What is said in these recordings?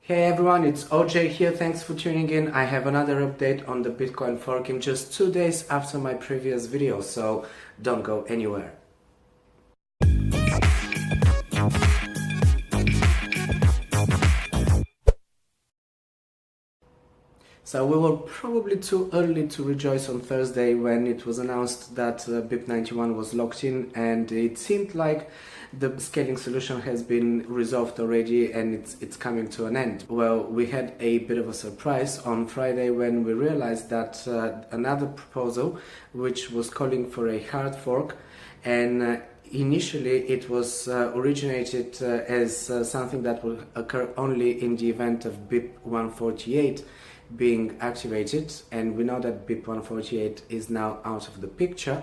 Hey everyone, it's OJ here. Thanks for tuning in. I have another update on the Bitcoin forking just 2 days after my previous video, so don't go anywhere. So we were probably too early to rejoice on Thursday when it was announced that BIP91 was locked in, and it seemed like the scaling solution has been resolved already and it's coming to an end. Well, we had a bit of a surprise on Friday when we realized that another proposal, which was calling for a hard fork, and initially it was originated as something that will occur only in the event of BIP 148 being activated, and we know that BIP 148 is now out of the picture.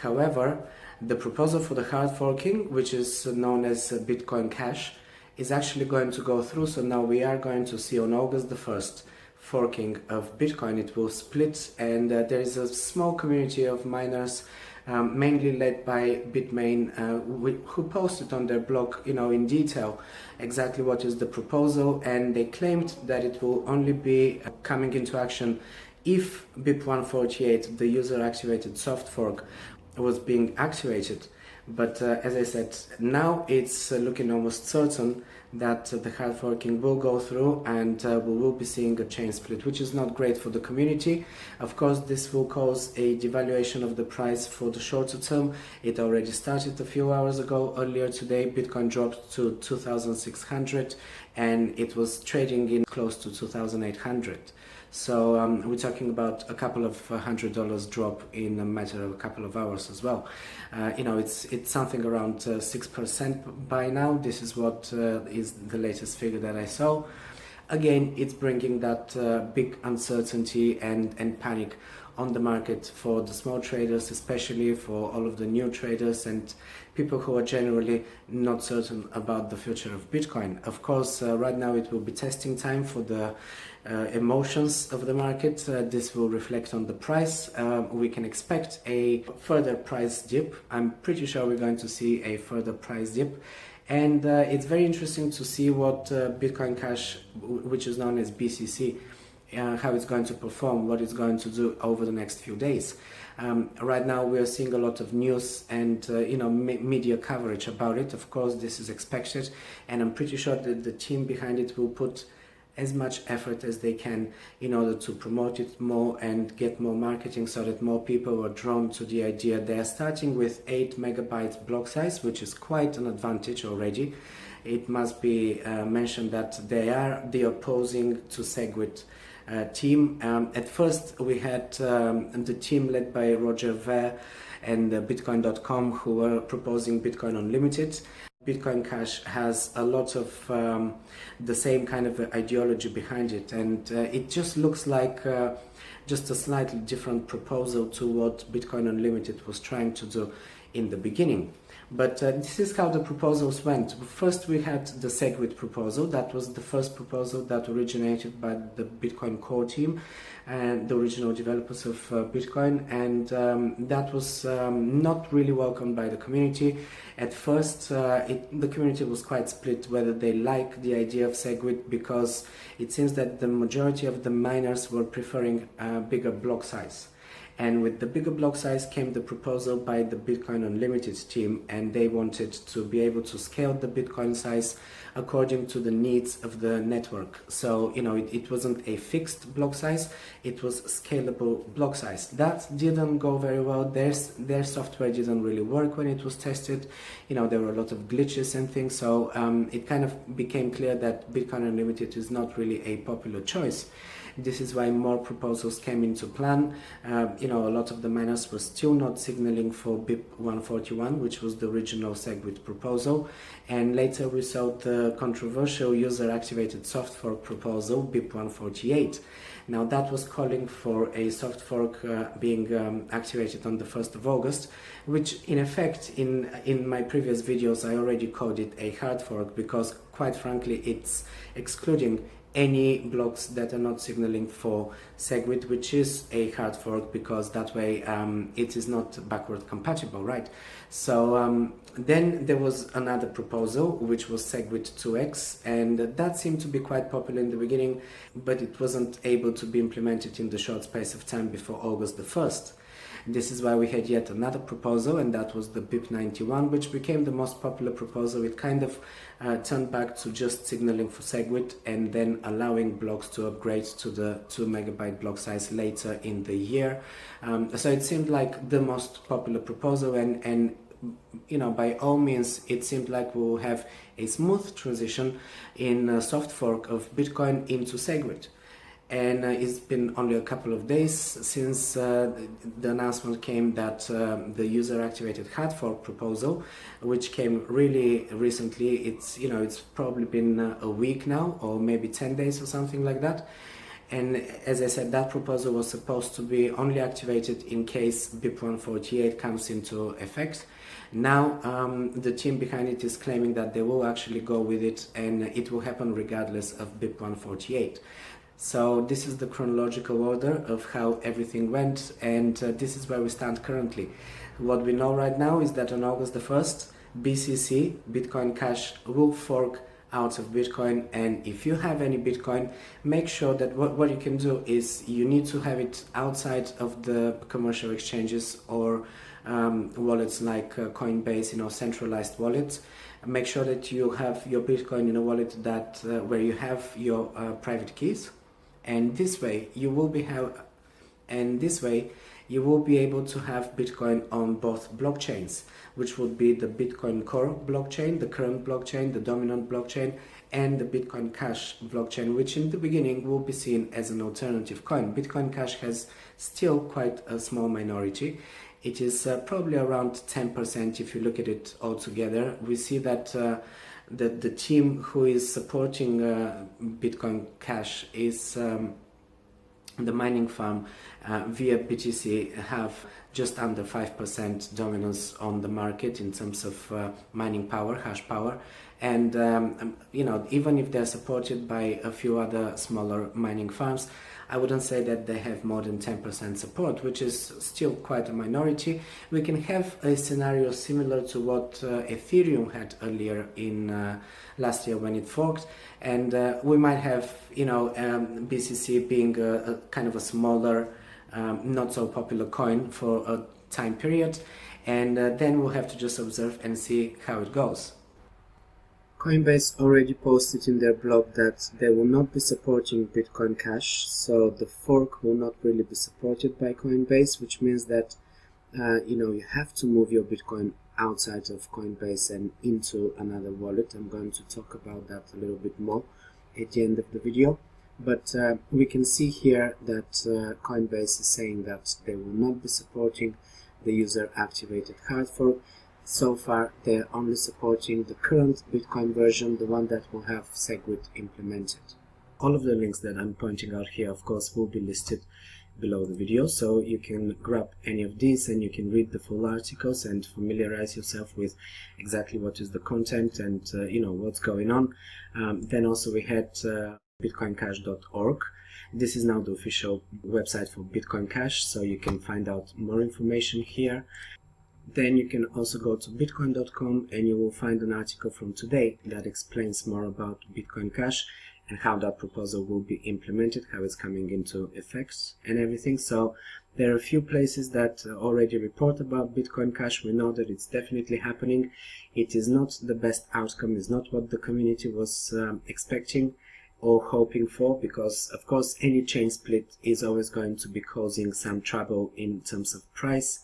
However, the proposal for the hard forking, which is known as Bitcoin Cash, is actually going to go through. So now we are going to see on August the 1st forking of Bitcoin. It will split, and there is a small community of miners, mainly led by Bitmain, who posted on their blog, in detail exactly what is the proposal, and they claimed that it will only be coming into action if BIP 148, the user-activated soft fork, was being activated. But as I said, now it's looking almost certain that the hard forking will go through, and we will be seeing a chain split, which is not great for the community. Of course, this will cause a devaluation of the price for the shorter term. It already started a few hours ago. Earlier today, Bitcoin dropped to 2,600 and it was trading in close to 2,800. So we're talking about a couple of $100 drop in a matter of a couple of hours as well. It's something around 6% by now. This is what is the latest figure that I saw. Again, it's bringing that big uncertainty and panic on the market for the small traders, especially for all of the new traders and people who are generally not certain about the future of Bitcoin. Of course, right now it will be testing time for the emotions of the market. This will reflect on the price. We can expect a further price dip. I'm pretty sure we're going to see a further price dip. And it's very interesting to see what Bitcoin Cash, which is known as BCC, how it's going to perform, what it's going to do over the next few days. Right now we are seeing a lot of news and media coverage about it. Of course, this is expected, and I'm pretty sure that the team behind it will put as much effort as they can in order to promote it more and get more marketing so that more people are drawn to the idea. They are starting with 8 megabyte block size, which is quite an advantage already. It must be mentioned that they are the opposing to Segwit team. At first we had the team led by Roger Ver and Bitcoin.com, who were proposing Bitcoin Unlimited. Bitcoin Cash has a lot of the same kind of ideology behind it, and it just looks like just a slightly different proposal to what Bitcoin Unlimited was trying to do in the beginning. But this is how the proposals went. First we had the Segwit proposal. That was the first proposal that originated by the Bitcoin core team and the original developers of Bitcoin, and that was not really welcomed by the community. At first the community was quite split whether they like the idea of Segwit, because it seems that the majority of the miners were preferring a bigger block size. And with the bigger block size came the proposal by the Bitcoin Unlimited team, and they wanted to be able to scale the Bitcoin size according to the needs of the network. So, it wasn't a fixed block size, it was scalable block size. That didn't go very well. Their software didn't really work when it was tested. There were a lot of glitches and things, so it kind of became clear that Bitcoin Unlimited is not really a popular choice. This is why more proposals came into plan. A lot of the miners were still not signaling for BIP 141, which was the original Segwit proposal. And later we saw the controversial user-activated soft fork proposal, BIP 148. Now that was calling for a soft fork being activated on the 1st of August, which in effect, in my previous videos, I already called it a hard fork, because quite frankly, it's excluding any blocks that are not signaling for Segwit, which is a hard fork, because that way it is not backward compatible, right? So then there was another proposal, which was Segwit 2x, and that seemed to be quite popular in the beginning, but it wasn't able to be implemented in the short space of time before August the 1st. This is why we had yet another proposal, and that was the BIP91, which became the most popular proposal. It kind of turned back to just signaling for Segwit and then allowing blocks to upgrade to the 2 megabyte block size later in the year. So it seemed like the most popular proposal, and you know, by all means, it seemed like we will have a smooth transition in a soft fork of Bitcoin into Segwit. And it's been only a couple of days since the announcement came that the user-activated hard fork proposal, which came really recently, it's probably been a week now, or maybe 10 days or something like that. And as I said, that proposal was supposed to be only activated in case BIP 148 comes into effect. Now the team behind it is claiming that they will actually go with it, and it will happen regardless of BIP 148. So this is the chronological order of how everything went, and this is where we stand currently. What we know right now is that on August the 1st, BCC, Bitcoin Cash, will fork out of Bitcoin, and if you have any Bitcoin, make sure that what you can do is you need to have it outside of the commercial exchanges or wallets like Coinbase, centralized wallets. Make sure that you have your Bitcoin in a wallet that where you have your private keys. And this way you will be able to have Bitcoin on both blockchains, which would be the Bitcoin Core blockchain, the current blockchain, the dominant blockchain, and the Bitcoin Cash blockchain, which in the beginning will be seen as an alternative coin. Bitcoin Cash has still quite a small minority. It is probably around 10% if you look at it all together. We see that the team who is supporting Bitcoin Cash is the mining farm via BTC have just under 5% dominance on the market in terms of mining power, hash power, and even if they're supported by a few other smaller mining farms, I wouldn't say that they have more than 10% support, which is still quite a minority. We can have a scenario similar to what Ethereum had earlier in last year when it forked, and we might have BCC being a kind of a smaller, not so popular coin for a time period, and then we'll have to just observe and see how it goes. Coinbase already posted in their blog that they will not be supporting Bitcoin Cash, so the fork will not really be supported by Coinbase, which means that you have to move your Bitcoin outside of Coinbase and into another wallet. I'm going to talk about that a little bit more at the end of the video, but we can see here that Coinbase is saying that they will not be supporting the user-activated hard fork. So far, they're only supporting the current Bitcoin version, the one that will have Segwit implemented. All of the links that I'm pointing out here, of course, will be listed below the video, so you can grab any of these and you can read the full articles and familiarize yourself with exactly what is the content and what's going on. Then also we had bitcoincash.org. This is now the official website for Bitcoin Cash, so you can find out more information here. Then you can also go to bitcoin.com and you will find an article from today that explains more about Bitcoin Cash and how that proposal will be implemented, how it's coming into effect and everything. So there are a few places that already report about Bitcoin Cash. We know that it's definitely happening. It is not the best outcome, it's not what the community was expecting or hoping for, because of course any chain split is always going to be causing some trouble in terms of price.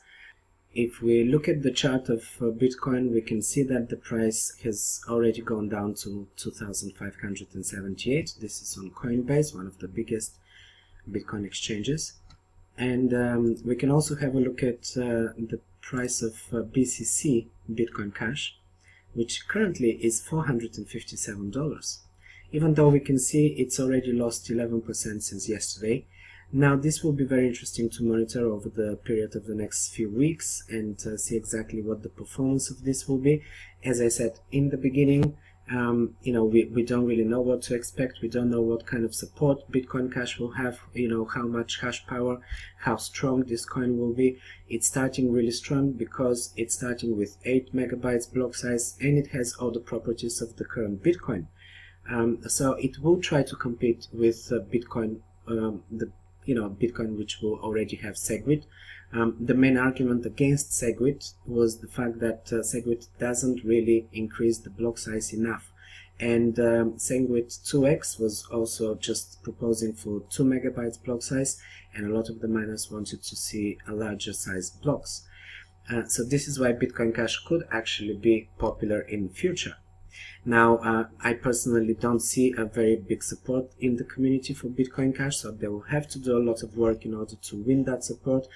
If we look at the chart of Bitcoin, we can see that the price has already gone down to 2,578. This is on Coinbase, one of the biggest Bitcoin exchanges. And we can also have a look at the price of BCC, Bitcoin Cash, which currently is $457. Even though we can see it's already lost 11% since yesterday. Now this will be very interesting to monitor over the period of the next few weeks and see exactly what the performance of this will be. As I said in the beginning, We don't really know what to expect. We don't know what kind of support Bitcoin Cash will have, how much hash power, how strong this coin will be. It's starting really strong because it's starting with 8 megabytes block size, and it has all the properties of the current Bitcoin. So it will try to compete with Bitcoin, Bitcoin which will already have Segwit. The main argument against Segwit was the fact that Segwit doesn't really increase the block size enough, and Segwit 2x was also just proposing for 2 megabytes block size, and a lot of the miners wanted to see a larger size blocks. So this is why Bitcoin Cash could actually be popular in the future. Now, I personally don't see a very big support in the community for Bitcoin Cash, so they will have to do a lot of work in order to win that support.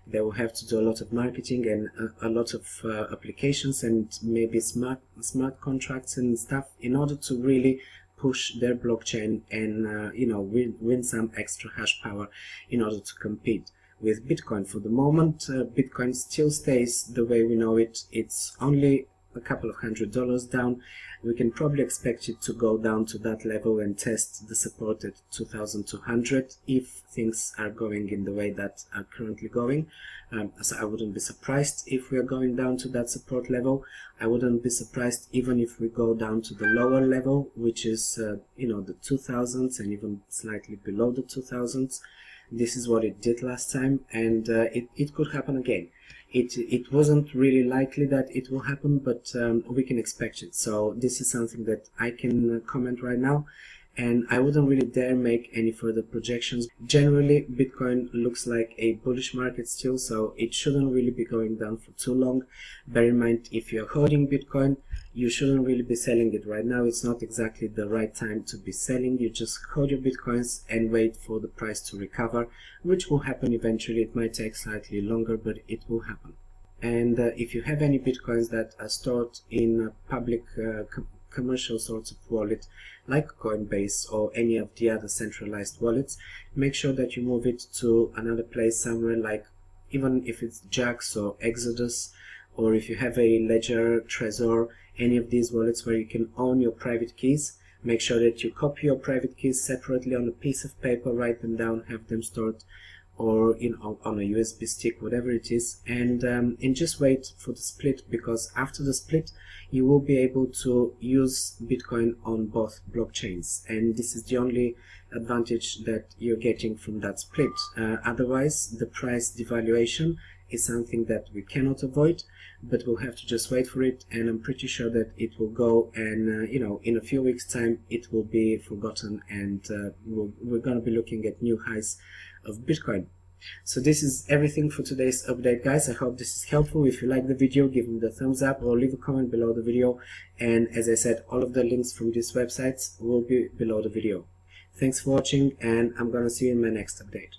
They will have to do a lot of marketing and a lot of applications and maybe smart contracts and stuff in order to really push their blockchain and win some extra hash power in order to compete with Bitcoin. For the moment, Bitcoin still stays the way we know it. It's only a couple of $100 down. We can probably expect it to go down to that level and test the support at 2,200 if things are going in the way that are currently going. So I wouldn't be surprised if we are going down to that support level. I wouldn't be surprised even if we go down to the lower level, which is the 2000s and even slightly below the 2000s. This is what it did last time, and it could happen again. It wasn't really likely that it will happen, but we can expect it. So this is something that I can comment right now, and I wouldn't really dare make any further projections. Generally, Bitcoin looks like a bullish market still, so it shouldn't really be going down for too long. Bear in mind, if you're holding Bitcoin, you shouldn't really be selling it right now. It's not exactly the right time to be selling. You just hold your Bitcoins and wait for the price to recover, which will happen eventually. It might take slightly longer, but it will happen. And if you have any Bitcoins that are stored in public commercial sorts of wallet like Coinbase or any of the other centralized wallets, make sure that you move it to another place somewhere, like even if it's Jax or Exodus, or if you have a Ledger, Trezor, any of these wallets where you can own your private keys. Make sure that you copy your private keys separately on a piece of paper, write them down, have them stored, or on a USB stick, whatever it is, and just wait for the split, because after the split you will be able to use Bitcoin on both blockchains, and this is the only advantage that you're getting from that split. Otherwise, the price devaluation is something that we cannot avoid, but we'll have to just wait for it, and I'm pretty sure that it will go, and in a few weeks time it will be forgotten, and we're going to be looking at new highs of Bitcoin. So this is everything for today's update, guys. I hope this is helpful. If you like the video, give me the thumbs up or leave a comment below the video, and as I said, all of the links from these websites will be below the video. Thanks for watching, and I'm gonna see you in my next update.